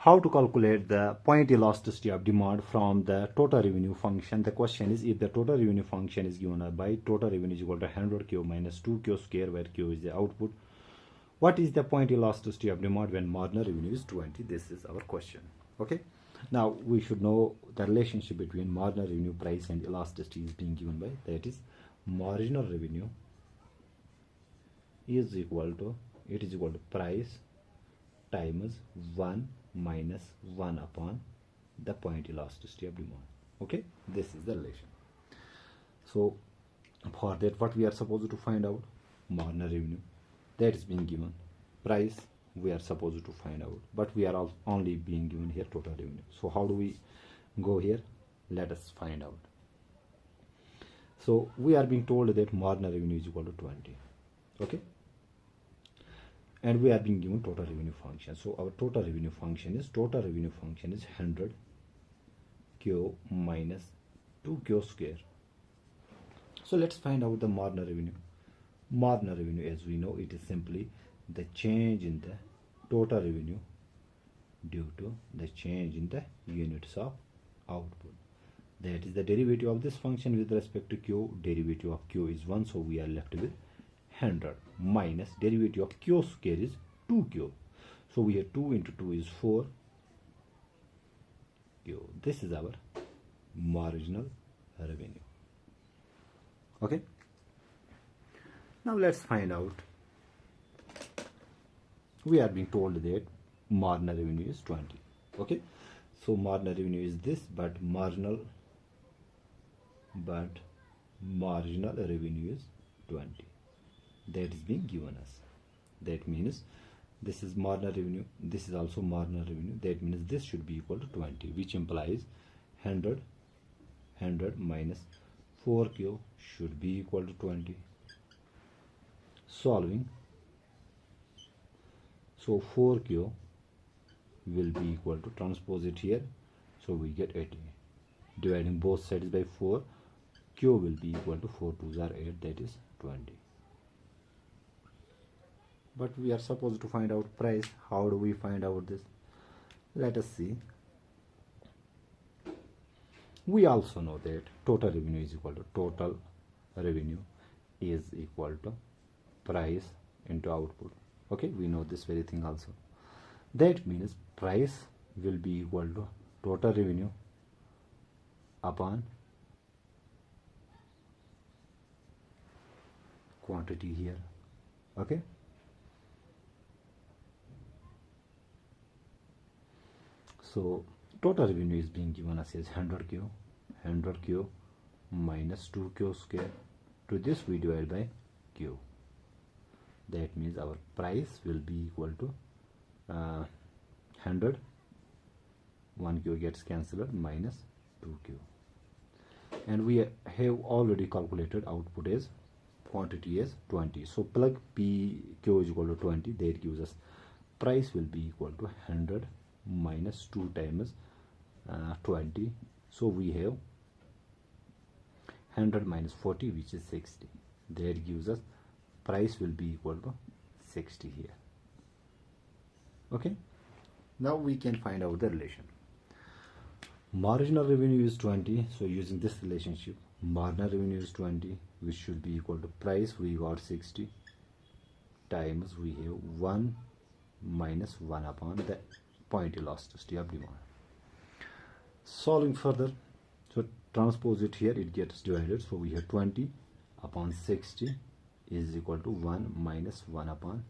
How to calculate the point elasticity of demand from the total revenue function? The question is, if the total revenue function is given by total revenue is equal to 100Q minus 2Q square, where Q is the output, what is the point elasticity of demand when marginal revenue is 20? This is our question. Okay. Now we should know the relationship between marginal revenue, price, and elasticity is being given by, that is, marginal revenue is equal to price times 1 minus 1 upon the point elasticity of demand. Okay, this is the relation. So for that, what we are supposed to find out? Marginal revenue, that is being given. Price we are supposed to find out, but we are only being given here total revenue. So how do we go here? Let us find out. So we are being told that marginal revenue is equal to 20. Okay, and we are being given total revenue function. So our total revenue function is 100 Q minus 2Q square. So let's find out the marginal revenue. Marginal revenue, as we know, it is simply the change in the total revenue due to the change in the units of output. That is the derivative of this function with respect to Q. Derivative of Q is 1, so we are left with 100 minus derivative of Q square is 2Q. So we have 2 into 2 is 4 Q. This is our marginal revenue. Okay. Now let's find out. We are being told that marginal revenue is 20. Okay. So marginal revenue is this, but marginal revenue is 20. That is being given us. That means this is marginal revenue, this is also marginal revenue. That means this should be equal to 20, which implies 100 minus 4Q should be equal to 20. Solving, so 4Q will be equal to, transpose it here, so we get 80. Dividing both sides by 4, Q will be equal to 4 2s are 8, that is 20. But we are supposed to find out price. How do we find out this? Let us see. We also know that total revenue is equal to price into output. Okay, we know this very thing also. That means price will be equal to total revenue upon quantity here. Okay. So total revenue is being given us as 100Q minus 2Q square. To this we divide by Q. That means our price will be equal to 100, 1Q gets cancelled, minus 2Q. And we have already calculated output as quantity as 20. So plug PQ is equal to 20. That gives us price will be equal to 100 minus 2 times 20. So we have 100 minus 40, which is 60. That gives us price will be equal to 60 here. Okay. Now we can find out the relation. Marginal revenue is 20. So using this relationship, marginal revenue is 20, which should be equal to price, we got 60, times we have 1 minus 1 upon the point elasticity of demand. Solving further, so transpose it here, it gets divided. So we have 20 upon 60 is equal to 1 minus 1 upon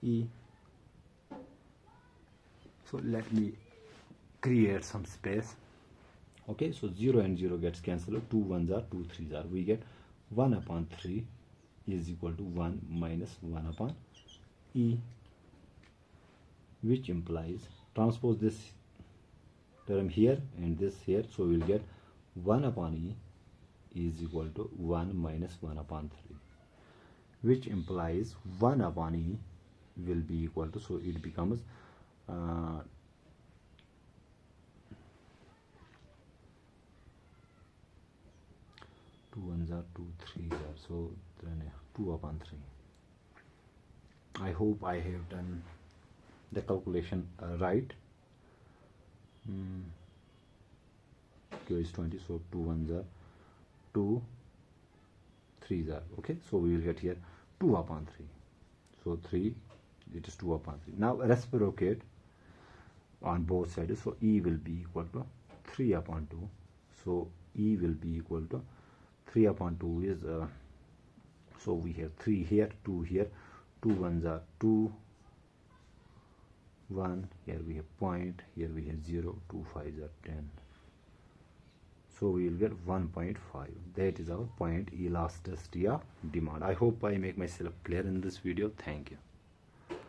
E. So let me create some space. Okay, so 0 and 0 gets cancelled. 2 1s are 2 3s are. We get 1 upon 3 is equal to 1 minus 1 upon E, which implies, transpose this term here and this here, so we will get 1 upon E is equal to 1 minus 1 upon 3, which implies 1 upon E will be equal to, so it becomes 2 1s are 2 3s are, so then 2 upon 3. I hope I have done the calculation right. Q is 20, so 2 ones are 2, 3s are, okay, so we will get here 2 upon 3, so 3, it is 2 upon 3. Now reciprocate on both sides, so E will be equal to 3 upon 2, so E will be equal to 3 upon 2 is so we have 3 here, 2 here, 2 ones are 2, 1, here we have point, here we have 0, 2 5s are 10, so we will get 1.5. That is our point elasticity of demand. I hope I make myself clear in this video. Thank you.